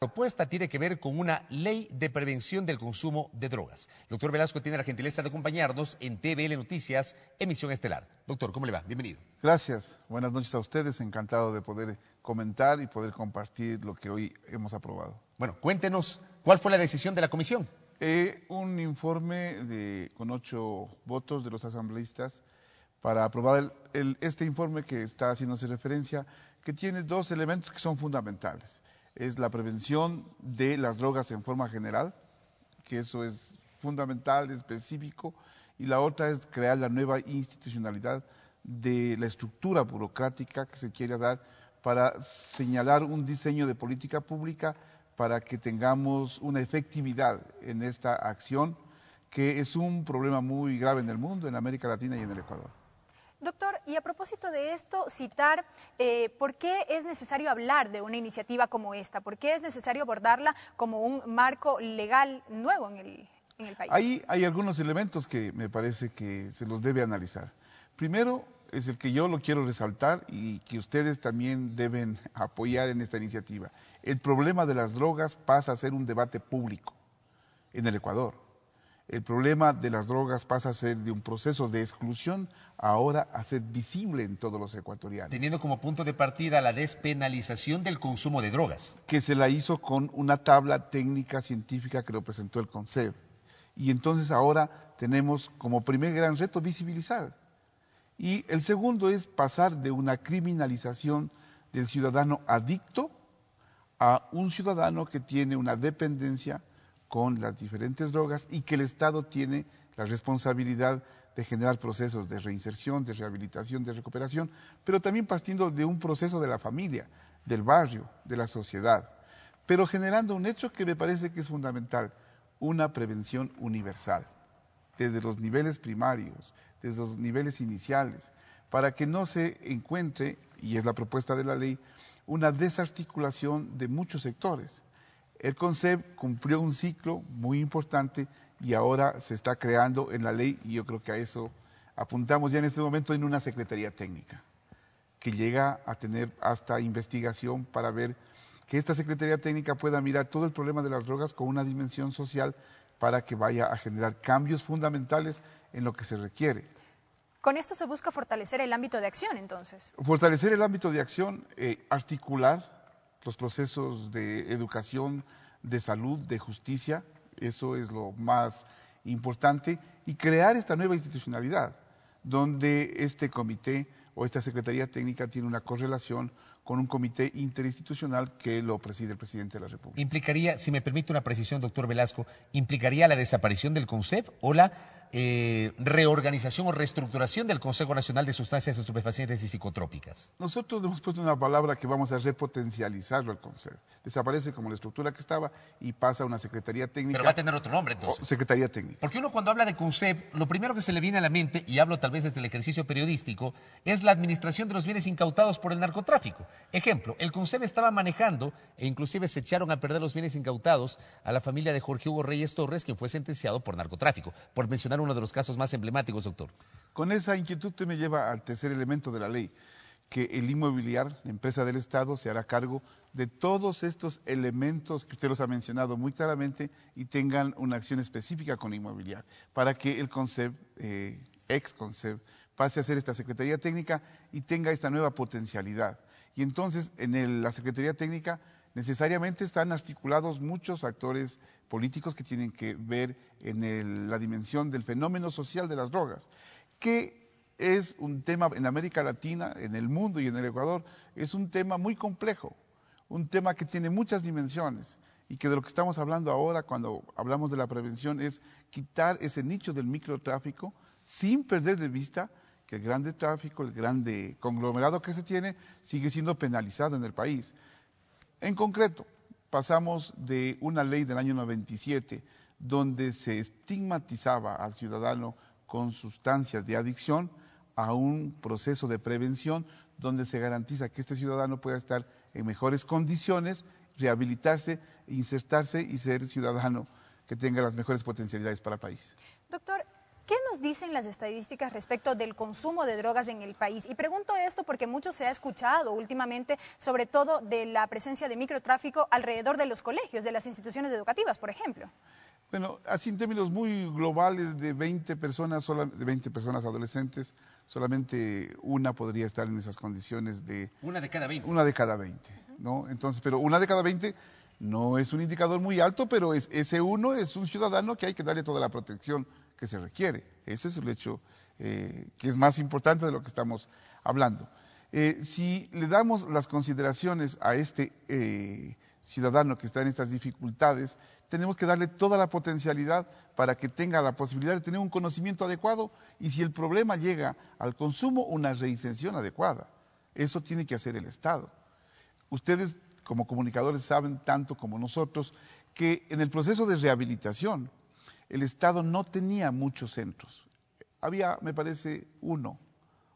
propuesta tiene que ver con una ley de prevención del consumo de drogas. Doctor Velasco tiene la gentileza de acompañarnos en TVL Noticias, emisión estelar. Doctor, ¿cómo le va? Bienvenido. Gracias. Buenas noches a ustedes. Encantado de poder comentar y poder compartir lo que hoy hemos aprobado. Bueno, cuéntenos, ¿cuál fue la decisión de la comisión? Un informe con 8 votos de los asambleístas para aprobar este informe que está haciéndose referencia, que tiene 2 elementos que son fundamentales. Es la prevención de las drogas en forma general, que eso es fundamental, específico, y la otra es crear la nueva institucionalidad de la estructura burocrática que se quiere dar para señalar un diseño de política pública para que tengamos una efectividad en esta acción, que es un problema muy grave en el mundo, en América Latina y en el Ecuador. Doctor, y a propósito de esto, citar por qué es necesario hablar de una iniciativa como esta, por qué es necesario abordarla como un marco legal nuevo en el país. Ahí hay algunos elementos que me parece que se los debe analizar. Primero, es el que yo lo quiero resaltar y que ustedes también deben apoyar en esta iniciativa. El problema de las drogas pasa a ser un debate público en el Ecuador. El problema de las drogas pasa a ser de un proceso de exclusión ahora a ser visible en todos los ecuatorianos. Teniendo como punto de partida la despenalización del consumo de drogas. Que se la hizo con una tabla técnica científica que lo presentó el CONCEB. Y entonces ahora tenemos como primer gran reto visibilizar. Y el segundo es pasar de una criminalización del ciudadano adicto a un ciudadano que tiene una dependencia con las diferentes drogas y que el Estado tiene la responsabilidad de generar procesos de reinserción, de rehabilitación, de recuperación, pero también partiendo de un proceso de la familia, del barrio, de la sociedad, pero generando un hecho que me parece que es fundamental, una prevención universal, desde los niveles primarios, desde los niveles iniciales, para que no se encuentre, y es la propuesta de la ley, una desarticulación de muchos sectores. El CONCEB cumplió un ciclo muy importante y ahora se está creando en la ley, y yo creo que a eso apuntamos ya en este momento, en una secretaría técnica, que llega a tener hasta investigación para ver que esta secretaría técnica pueda mirar todo el problema de las drogas con una dimensión social para que vaya a generar cambios fundamentales en lo que se requiere. Con esto se busca fortalecer el ámbito de acción, entonces. Fortalecer el ámbito de acción, articular los procesos de educación, de salud, de justicia, eso es lo más importante, y crear esta nueva institucionalidad, donde este comité o esta Secretaría Técnica tiene una correlación con un comité interinstitucional que lo preside el presidente de la República. Implicaría, si me permite una precisión, doctor Velasco, ¿implicaría la desaparición del CONCEB o la reorganización o reestructuración del Consejo Nacional de Sustancias Estupefacientes y Psicotrópicas? Nosotros hemos puesto una palabra que vamos a repotencializarlo al CONCEB. Desaparece como la estructura que estaba y pasa a una Secretaría Técnica. Pero va a tener otro nombre entonces. Secretaría Técnica. Porque uno cuando habla de CONCEB, lo primero que se le viene a la mente, y hablo tal vez desde el ejercicio periodístico, es la administración de los bienes incautados por el narcotráfico. Ejemplo, el CONCEB estaba manejando, e inclusive se echaron a perder los bienes incautados a la familia de Jorge Hugo Reyes Torres, quien fue sentenciado por narcotráfico, por mencionar uno de los casos más emblemáticos, doctor. Con esa inquietud usted me lleva al tercer elemento de la ley, que el inmobiliar, la empresa del Estado, se hará cargo de todos estos elementos que usted los ha mencionado muy claramente y tengan una acción específica con inmobiliar, para que el CONCEB, ex-CONCEB, pase a ser esta Secretaría Técnica y tenga esta nueva potencialidad. Y entonces en la Secretaría Técnica necesariamente están articulados muchos actores políticos que tienen que ver en la dimensión del fenómeno social de las drogas, que es un tema en América Latina, en el mundo y en el Ecuador, es un tema muy complejo, un tema que tiene muchas dimensiones y que de lo que estamos hablando ahora cuando hablamos de la prevención es quitar ese nicho del microtráfico sin perder de vista que el grande tráfico, el grande conglomerado que se tiene, sigue siendo penalizado en el país. En concreto, pasamos de una ley del año 97, donde se estigmatizaba al ciudadano con sustancias de adicción, a un proceso de prevención, donde se garantiza que este ciudadano pueda estar en mejores condiciones, rehabilitarse, insertarse y ser ciudadano que tenga las mejores potencialidades para el país. Doctor, ¿Qué nos dicen las estadísticas respecto del consumo de drogas en el país? Y pregunto esto porque mucho se ha escuchado últimamente, sobre todo de la presencia de microtráfico alrededor de los colegios, de las instituciones educativas, por ejemplo. Bueno, así en términos muy globales, de 20 personas adolescentes, solamente una podría estar en esas condiciones de... Una de cada 20. Una de cada 20, ¿no? Entonces, pero una de cada 20 no es un indicador muy alto, pero ese uno es un ciudadano que hay que darle toda la protección que se requiere. Ese es el hecho que es más importante de lo que estamos hablando. Si le damos las consideraciones a este ciudadano que está en estas dificultades, tenemos que darle toda la potencialidad para que tenga la posibilidad de tener un conocimiento adecuado y si el problema llega al consumo, una reinserción adecuada. Eso tiene que hacer el Estado. Ustedes como comunicadores saben tanto como nosotros que en el proceso de rehabilitación el Estado no tenía muchos centros. Había, me parece, 1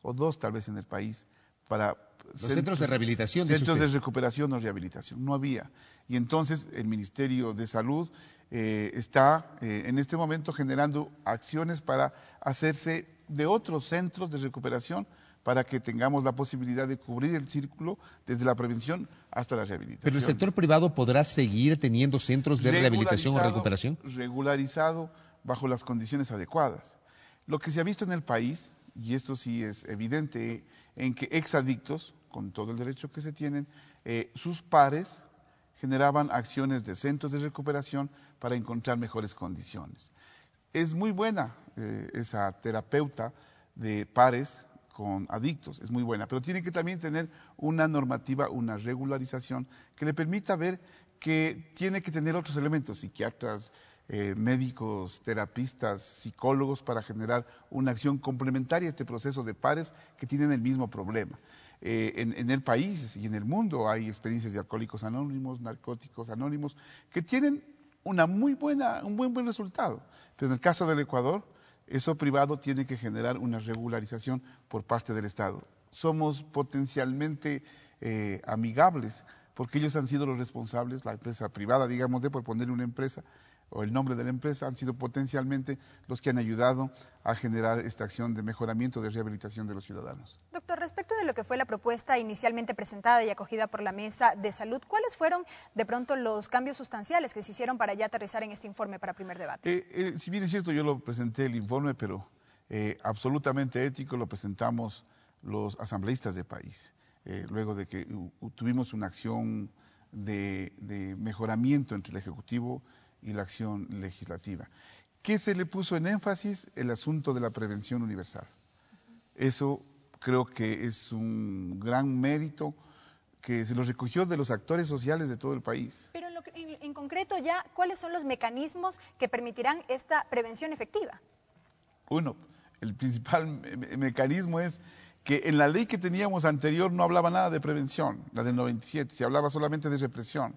o 2 tal vez en el país para los centros de rehabilitación. Centros de recuperación o rehabilitación, no había. Y entonces el Ministerio de Salud está en este momento generando acciones para hacerse de otros centros de recuperación para que tengamos la posibilidad de cubrir el círculo desde la prevención hasta la rehabilitación. ¿Pero el sector privado podrá seguir teniendo centros de rehabilitación o recuperación? Regularizado bajo las condiciones adecuadas. Lo que se ha visto en el país, y esto sí es evidente, en que exadictos, con todo el derecho que se tienen, sus pares generaban acciones de centros de recuperación para encontrar mejores condiciones. Es muy buena esa terapeuta de pares con adictos, es muy buena, pero tiene que también tener una normativa, una regularización que le permita ver que tiene que tener otros elementos, psiquiatras, médicos, terapistas, psicólogos, para generar una acción complementaria a este proceso de pares que tienen el mismo problema. En el país y en el mundo hay experiencias de alcohólicos anónimos, narcóticos anónimos, que tienen un buen resultado. Pero en el caso del Ecuador, eso privado tiene que generar una regularización por parte del Estado. Somos potencialmente amigables, porque ellos han sido los responsables, la empresa privada, digamos, por poner una empresa, o el nombre de la empresa, han sido potencialmente los que han ayudado a generar esta acción de mejoramiento, de rehabilitación de los ciudadanos. Doctor, respecto de lo que fue la propuesta inicialmente presentada y acogida por la Mesa de Salud, ¿cuáles fueron de pronto los cambios sustanciales que se hicieron para ya aterrizar en este informe para primer debate? Si bien es cierto, yo lo presenté el informe, pero absolutamente ético lo presentamos los asambleístas del país, luego de que tuvimos una acción de mejoramiento entre el Ejecutivo y la acción legislativa. ¿Qué se le puso en énfasis? El asunto de la prevención universal. Eso creo que es un gran mérito que se lo recogió de los actores sociales de todo el país. Pero en concreto ya, ¿cuáles son los mecanismos que permitirán esta prevención efectiva? Uno, el principal mecanismo es que en la ley que teníamos anterior no hablaba nada de prevención, la del 97, se hablaba solamente de represión.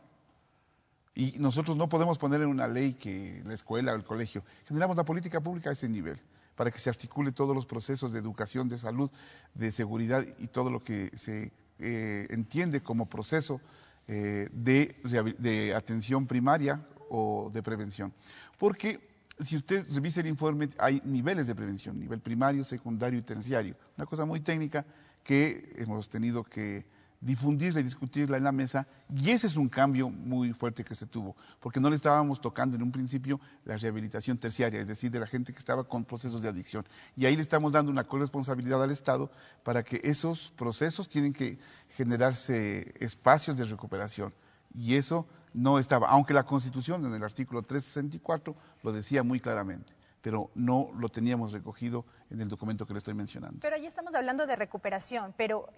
Y nosotros no podemos poner en una ley que la escuela o el colegio, generamos la política pública a ese nivel, para que se articule todos los procesos de educación, de salud, de seguridad y todo lo que se entiende como proceso de atención primaria o de prevención. Porque si usted revisa el informe, hay niveles de prevención, nivel primario, secundario y terciario. Una cosa muy técnica que hemos tenido que difundirla y discutirla en la mesa, y ese es un cambio muy fuerte que se tuvo, porque no le estábamos tocando en un principio la rehabilitación terciaria, es decir, de la gente que estaba con procesos de adicción, y ahí le estamos dando una corresponsabilidad al Estado para que esos procesos tienen que generarse espacios de recuperación, y eso no estaba, aunque la Constitución en el artículo 364 lo decía muy claramente, pero no lo teníamos recogido en el documento que le estoy mencionando. Pero ahí estamos hablando de recuperación, pero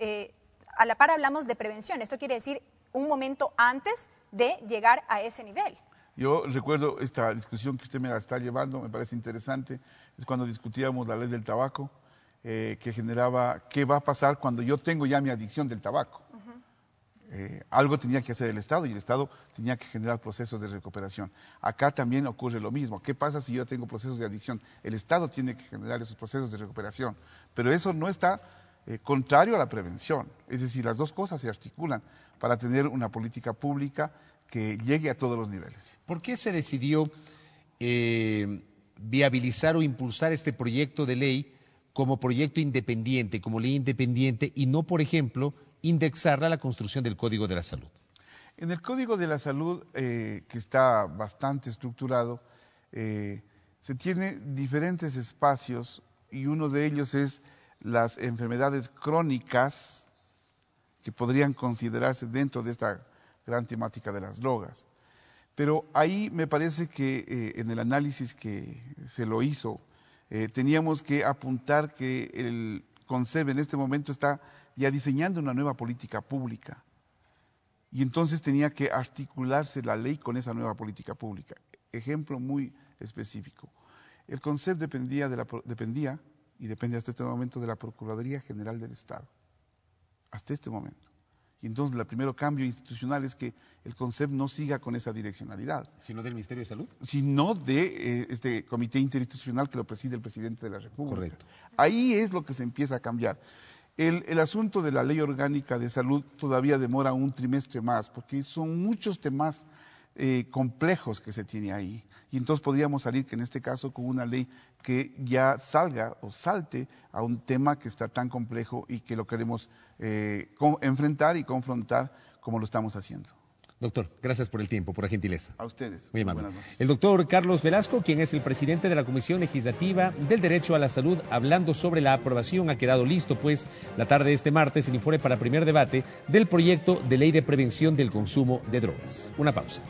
a la par hablamos de prevención. Esto quiere decir un momento antes de llegar a ese nivel. Yo recuerdo esta discusión que usted me la está llevando, me parece interesante, es cuando discutíamos la ley del tabaco, que generaba qué va a pasar cuando yo tengo ya mi adicción del tabaco. Algo tenía que hacer el Estado y el Estado tenía que generar procesos de recuperación. Acá también ocurre lo mismo. ¿Qué pasa si yo tengo procesos de adicción? El Estado tiene que generar esos procesos de recuperación, pero eso no está contrario a la prevención. Es decir, las dos cosas se articulan para tener una política pública que llegue a todos los niveles. ¿Por qué se decidió viabilizar o impulsar este proyecto de ley como proyecto independiente, como ley independiente, y no, por ejemplo, indexarla a la construcción del Código de la Salud? En el Código de la Salud, que está bastante estructurado, se tiene diferentes espacios y uno de ellos es las enfermedades crónicas que podrían considerarse dentro de esta gran temática de las drogas. Pero ahí me parece que en el análisis que se lo hizo, teníamos que apuntar que el CONCEB en este momento está ya diseñando una nueva política pública. Y entonces tenía que articularse la ley con esa nueva política pública. Ejemplo muy específico. El CONCEB dependía y depende hasta este momento de la Procuraduría General del Estado. Hasta este momento. Y entonces el primer cambio institucional es que el CONCEB no siga con esa direccionalidad. ¿Sino del Ministerio de Salud? Sino de este comité interinstitucional que lo preside el presidente de la República. Correcto. Ahí es lo que se empieza a cambiar. El asunto de la Ley Orgánica de Salud todavía demora un trimestre más, porque son muchos temas complejos que se tiene ahí. Y entonces podríamos salir, que en este caso, con una ley que ya salga o salte a un tema que está tan complejo y que lo queremos enfrentar y confrontar como lo estamos haciendo. Doctor, gracias por el tiempo, por la gentileza. A ustedes. Muy amable. Buenas noches. El doctor Carlos Velasco, quien es el presidente de la Comisión Legislativa del Derecho a la Salud, hablando sobre la aprobación. Ha quedado listo, pues, la tarde de este martes, el informe para primer debate del proyecto de ley de prevención del consumo de drogas. Una pausa.